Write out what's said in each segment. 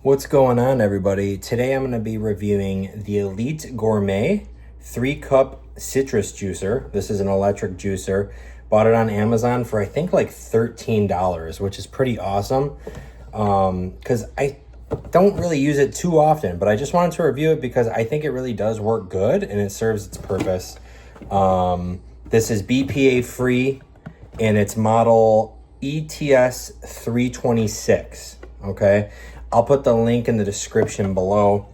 What's going on, everybody? Today I'm going to be reviewing the Elite Gourmet 3-cup citrus juicer. This is an electric juicer. Bought it on Amazon for I think like $13, which is pretty awesome because I don't really use it too often, but I just wanted to review it because I think it really does work good and it serves its purpose. This is BPA free and it's model ETS 326, okay? I'll put the link in the description below.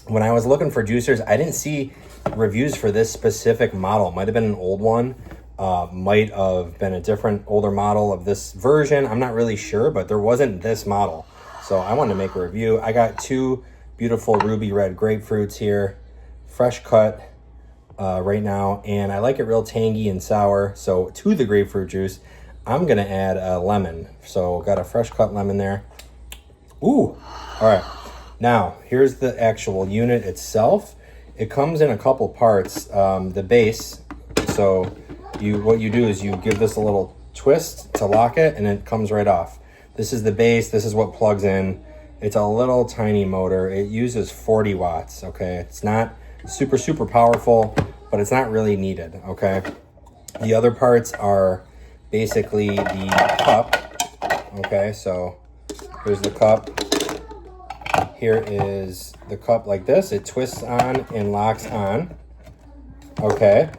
When I was looking for juicers, I didn't see reviews for this specific model. Might have been an old one. Might have been a different older model of this version. I'm not really sure, but there wasn't this model. So I wanted to make a review. I got two beautiful ruby red grapefruits here. Fresh cut right now. And I like it real tangy and sour. So to the grapefruit juice, I'm going to add a lemon. So got a fresh cut lemon there. Ooh, all right. Now, here's the actual unit itself. It comes in a couple parts. The base, so what you do is you give this a little twist to lock it, and it comes right off. This is the base. This is what plugs in. It's a little tiny motor. It uses 40 watts, okay? It's not super, super powerful, but it's not really needed, okay? The other parts are basically the cup, okay? So here's the cup. Here is the cup like this. It twists on and locks on. Okay.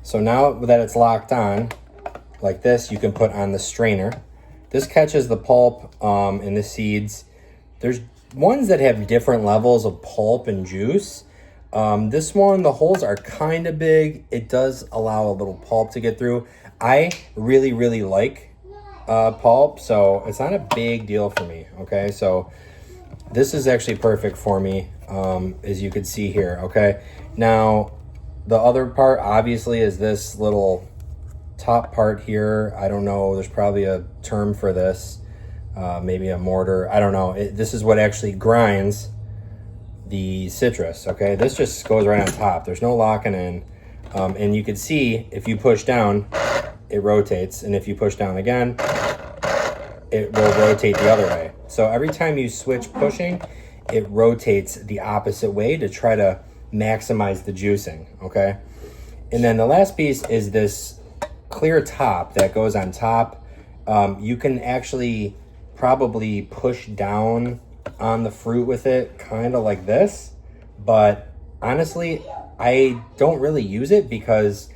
So now that it's locked on, like this, you can put on the strainer. This catches the pulp and the seeds. There's ones that have different levels of pulp and juice. This one, the holes are kind of big. It does allow a little pulp to get through. I really, really like pulp, so it's not a big deal for me, okay? So this is actually perfect for me, as you can see here, okay? Now, the other part, obviously, is this little top part here. I don't know, there's probably a term for this, maybe a mortar, I don't know. This is what actually grinds the citrus, okay? This just goes right on top. There's no locking in, and you can see if you push down, it rotates, and if you push down again, it will rotate the other way. So every time you switch pushing, it rotates the opposite way to try to maximize the juicing, okay? And then the last piece is this clear top that goes on top. You can actually probably push down on the fruit with it, kind of like this. But honestly, I don't really use it because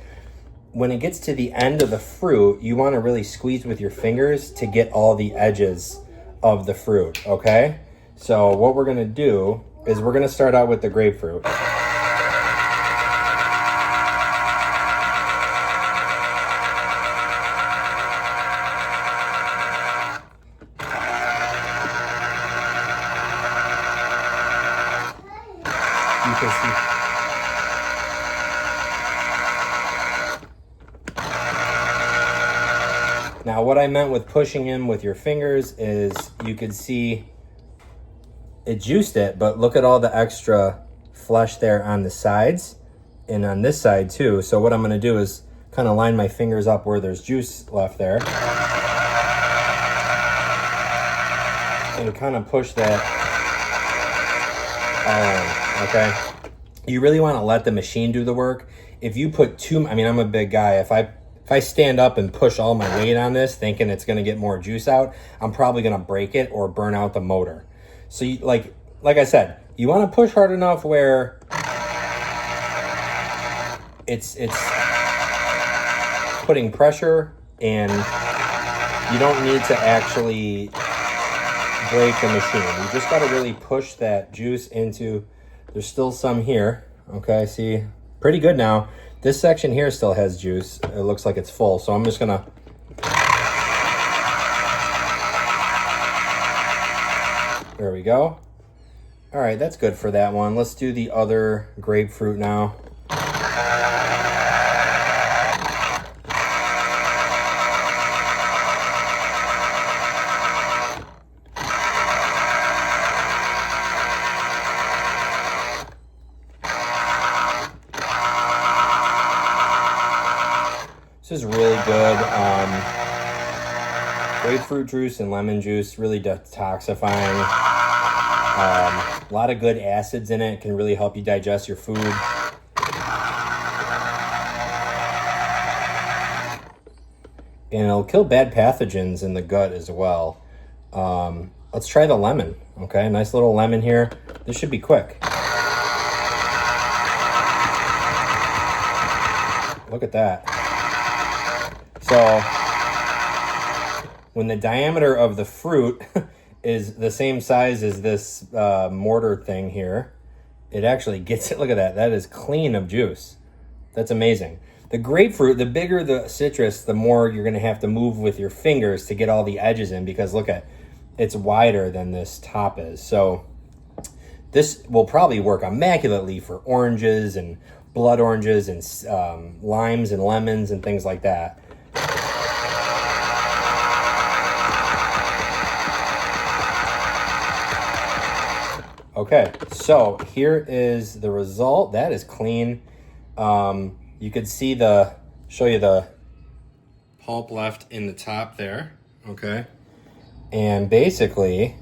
when it gets to the end of the fruit, you want to really squeeze with your fingers to get all the edges of the fruit, okay? So what we're going to do is we're going to start out with the grapefruit. You can see. Now, what I meant with pushing in with your fingers is you could see it juiced it, but look at all the extra flesh there on the sides and on this side too. So what I'm going to do is kind of line my fingers up where there's juice left there and kind of push that all in, okay? You really want to let the machine do the work. If you put I mean, I'm a big guy. If I stand up and push all my weight on this thinking it's going to get more juice out, I'm probably going to break it or burn out the motor. So you, like I said, you want to push hard enough where it's putting pressure and you don't need to actually break the machine. You just got to really push that juice into, there's still some here. Okay, see, pretty good now. This section here still has juice. It looks like it's full, so I'm just gonna there we go. All right, that's good for that one. Let's do the other grapefruit now. This is really good. Grapefruit juice and lemon juice, really detoxifying. A lot of good acids in it. It can really help you digest your food. And it'll kill bad pathogens in the gut as well. Let's try the lemon, okay? Nice little lemon here. This should be quick. Look at that. So, when the diameter of the fruit is the same size as this mortar thing here, it actually gets it. Look at that. That is clean of juice. That's amazing. The grapefruit, the bigger the citrus, the more you're going to have to move with your fingers to get all the edges in, because look at, it's wider than this top is. So this will probably work immaculately for oranges and blood oranges and limes and lemons and things like that. Okay, so here is the result. That is clean. You could see show you the pulp left in the top there, okay? And basically,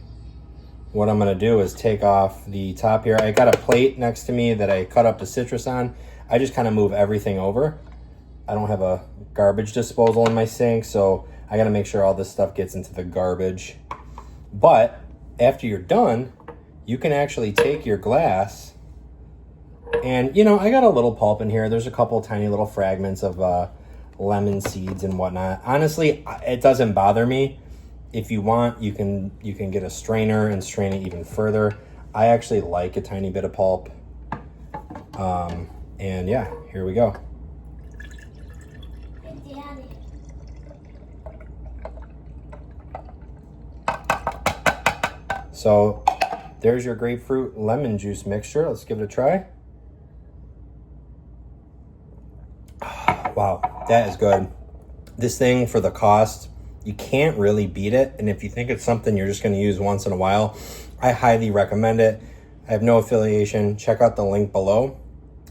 what I'm gonna do is take off the top here. I got a plate next to me that I cut up the citrus on. I just kind of move everything over. I don't have a garbage disposal in my sink, so I gotta make sure all this stuff gets into the garbage. But after you're done, you can actually take your glass and, you know, I got a little pulp in here. There's a couple tiny little fragments of lemon seeds and whatnot. Honestly, it doesn't bother me. If you want, you can get a strainer and strain it even further. I actually like a tiny bit of pulp. And yeah, here we go. So there's your grapefruit lemon juice mixture. Let's give it a try. Wow, that is good. This thing, for the cost, you can't really beat it. And if you think it's something you're just going to use once in a while, I highly recommend it. I have no affiliation. Check out the link below.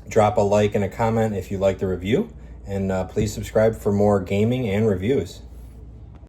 Drop a like and a comment if you like the review. And please subscribe for more gaming and reviews.